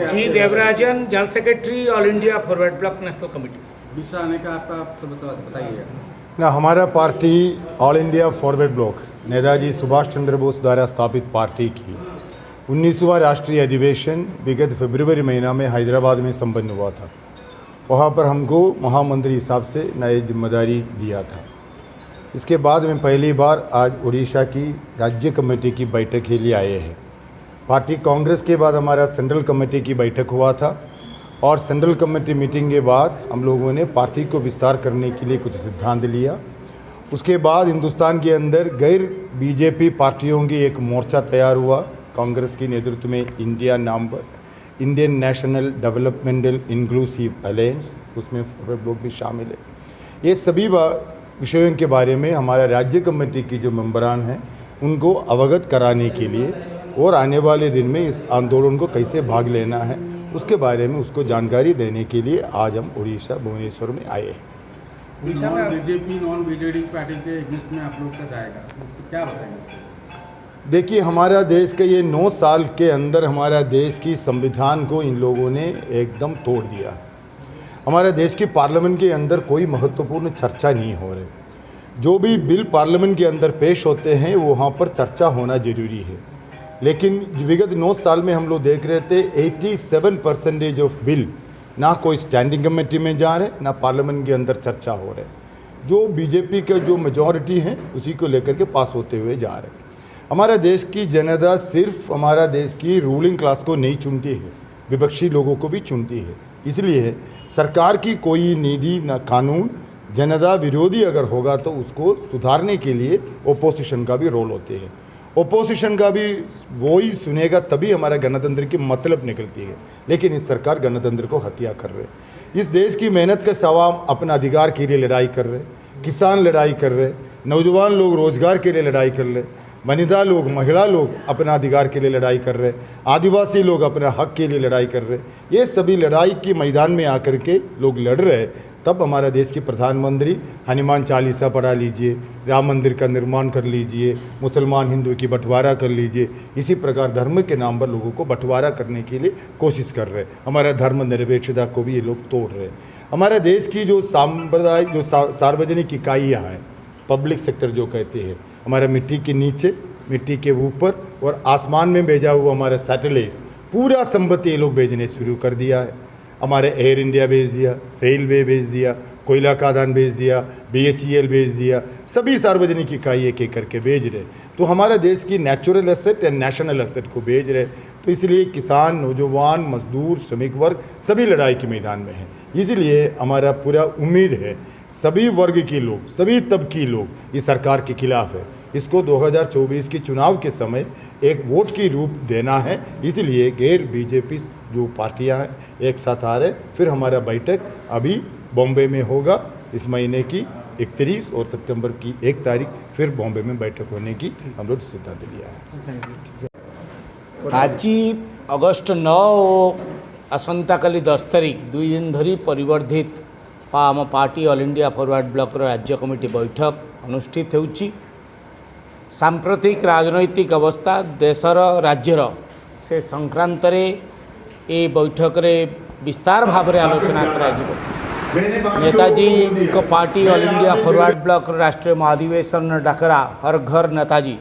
जी Devarajan, general secretary all India forward bloc national committee. विषय आने का आपका बताइए ना। हमारा party all India forward bloc Netaji Subhash Chandra Bose द्वारा स्थापित पार्टी की 19वां राष्ट्रीय अधिवेशन विगत फरवरी महीना में हैदराबाद में संपन्न हुआ था। वहाँ पर हमको महामंत्री हिसाब से नई जिम्मेदारी दिया था। इसके बाद में पहली बार आज उड़ीसा की राज्य कमेटी की बैठक के लिए आए हैं। पार्टी कांग्रेस के बाद हमारा सेंट्रल कमेटी की बैठक हुआ था और सेंट्रल कमेटी मीटिंग के बाद हम लोगों ने पार्टी को विस्तार करने के लिए कुछ सिद्धांत लिया। उसके बाद हिंदुस्तान के अंदर गैर बीजेपी पार्टियों की एक मोर्चा तैयार हुआ। कांग्रेस के नेतृत्व में इंडिया नाम पर Indian national developmental inclusive alliance, उसमें फॉरवर्ड ब्लॉक भी शामिल है। ये सभी विषयों के बारे में हमारा राज्य कमेटी की जो मेंबरान हैं उनको अवगत कराने के लिए और आने वाले दिन में इस आंदोलन को कैसे भाग लेना है उसके बारे में उसको जानकारी देने के लिए आज हम उड़ीसा भुवनेश्वर में आए हैं। उड़ीसा में बीजेपी नॉन बीजेडी पार्टी के अगेंस्ट में आप लोग का जाएगा, तो क्या बताएंगे? देखिए, हमारा देश के ये 9 साल के अंदर हमारा देश की संविधान को इन लोगों ने एकदम तोड़ दिया। हमारे देश की पार्लियामेंट के अंदर कोई महत्वपूर्ण चर्चा नहीं हो रही। जो भी बिल पार्लियामेंट के अंदर पेश होते हैं वहाँ पर चर्चा होना जरूरी है, लेकिन विगत 9 साल में हम लोग देख रहे थे 87% ऑफ बिल ना कोई स्टैंडिंग कमेटी में जा रहे ना पार्लियामेंट के अंदर चर्चा हो रहे। जो बीजेपी के जो मेजॉरिटी हैं उसी को लेकर के पास होते हुए जा रहे। हमारा देश की जनता सिर्फ हमारा देश की रूलिंग क्लास को नहीं चुनती है, विपक्षी लोगों को भी चुनती है। इसलिए सरकार की कोई नीति न कानून जनता विरोधी अगर होगा तो उसको सुधारने के लिए ओपोजिशन का भी रोल होते हैं। ओपोजिशन का भी वही सुनेगा तभी हमारा गणतंत्र की मतलब निकलती है। लेकिन इस सरकार गणतंत्र को हत्या कर रहे। इस देश की मेहनत का सवाम अपना अधिकार के लिए लड़ाई कर रहे, किसान लड़ाई कर रहे, नौजवान लोग रोजगार के लिए लड़ाई कर रहे, वनिता लोग महिला लोग अपना अधिकार के लिए लड़ाई कर रहे, आदिवासी लोग अपना हक के लिए लड़ाई कर रहे। ये सभी लड़ाई के मैदान में आकर के लोग लड़ रहे। तब हमारा देश की प्रधानमंत्री हनुमान चालीसा पढ़ा लीजिए, राम मंदिर का निर्माण कर लीजिए, मुसलमान हिंदू की बंटवारा कर लीजिए। इसी प्रकार धर्म के नाम पर लोगों को बंटवारा करने के लिए कोशिश कर रहे। हमारा धर्म निरपेक्षता को भी ये लोग तोड़ रहे। हमारे देश की जो सांप्रदायिक जो सार्वजनिक इकाइयाँ हैं, पब्लिक सेक्टर जो कहते हैं, हमारे मिट्टी के नीचे, मिट्टी के ऊपर और आसमान में भेजा हुआ हमारा सैटेलाइट्स, पूरा संपत्ति ये लोग भेजने शुरू कर दिया है। हमारे एयर इंडिया भेज दिया, रेलवे भेज दिया, कोयला खदान भेज दिया, BHEL भेज दिया, सभी सार्वजनिक इकाई एक एक करके भेज रहे। तो हमारा देश की नेचुरल एसेट या नेशनल एसेट को भेज रहे। तो इसलिए किसान, नौजवान, मजदूर, श्रमिक वर्ग सभी लड़ाई के मैदान में हैं। इसलिए हमारा पूरा उम्मीद है सभी वर्ग के लोग, सभी तबके लोग इस सरकार के खिलाफ है। इसको 2024 के चुनाव के समय एक वोट की रूप देना है। इसलिए गैर बीजेपी जो पार्टियां हैं एक साथ आ रहे। फिर हमारा बैठक अभी बॉम्बे में होगा इस महीने की 31 और सितंबर की 1 तारीख फिर बॉम्बे में बैठक होने की हम लोग सिद्धांत लिया है। आज अगस्ट 9 और आसंता काली 10 तारीख 2 दिन धरी परिवर्धित आम party all India forward block राज्य कमिटी बैठक अनुष्ठित होउची। सांप्रतिक राजनैतिक अवस्था देशर राज्यर से संक्रांत ये बैठक रे विस्तार भाव में आलोचना करा। नेताजी को party all India forward block राष्ट्रीय महाधिवेशन डाकरा हर घर नेताजी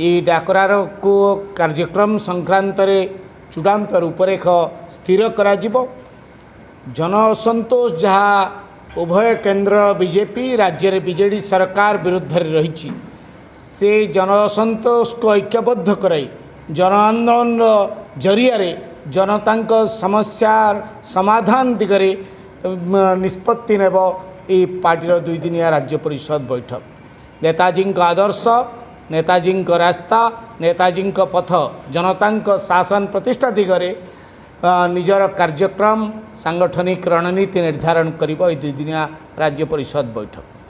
ये डाकरार को कार्यक्रम संक्रांत चूड़ांत रूपरेख स्थिर करा जिवो। जन असंतोष जहाँ उभय केंद्र बीजेपी राज्य रे बीजेडी सरकार विरुद्ध रही से जन असंतोष को ऐक्यबद्ध कराई जन आंदोलन जरिया जनता समस्या समाधान दिगरे निष्पत्ति नेब ये पार्टी 2 दिनिया राज्य परिषद बैठक। नेताजी आदर्श, नेताजी रास्ता, नेताजी पथ जनता शासन प्रतिष्ठा दिगरे निजर कार्यक्रम सांगठनिक रणनीति निर्धारण कर 2 दिनिया राज्य परिषद बैठक।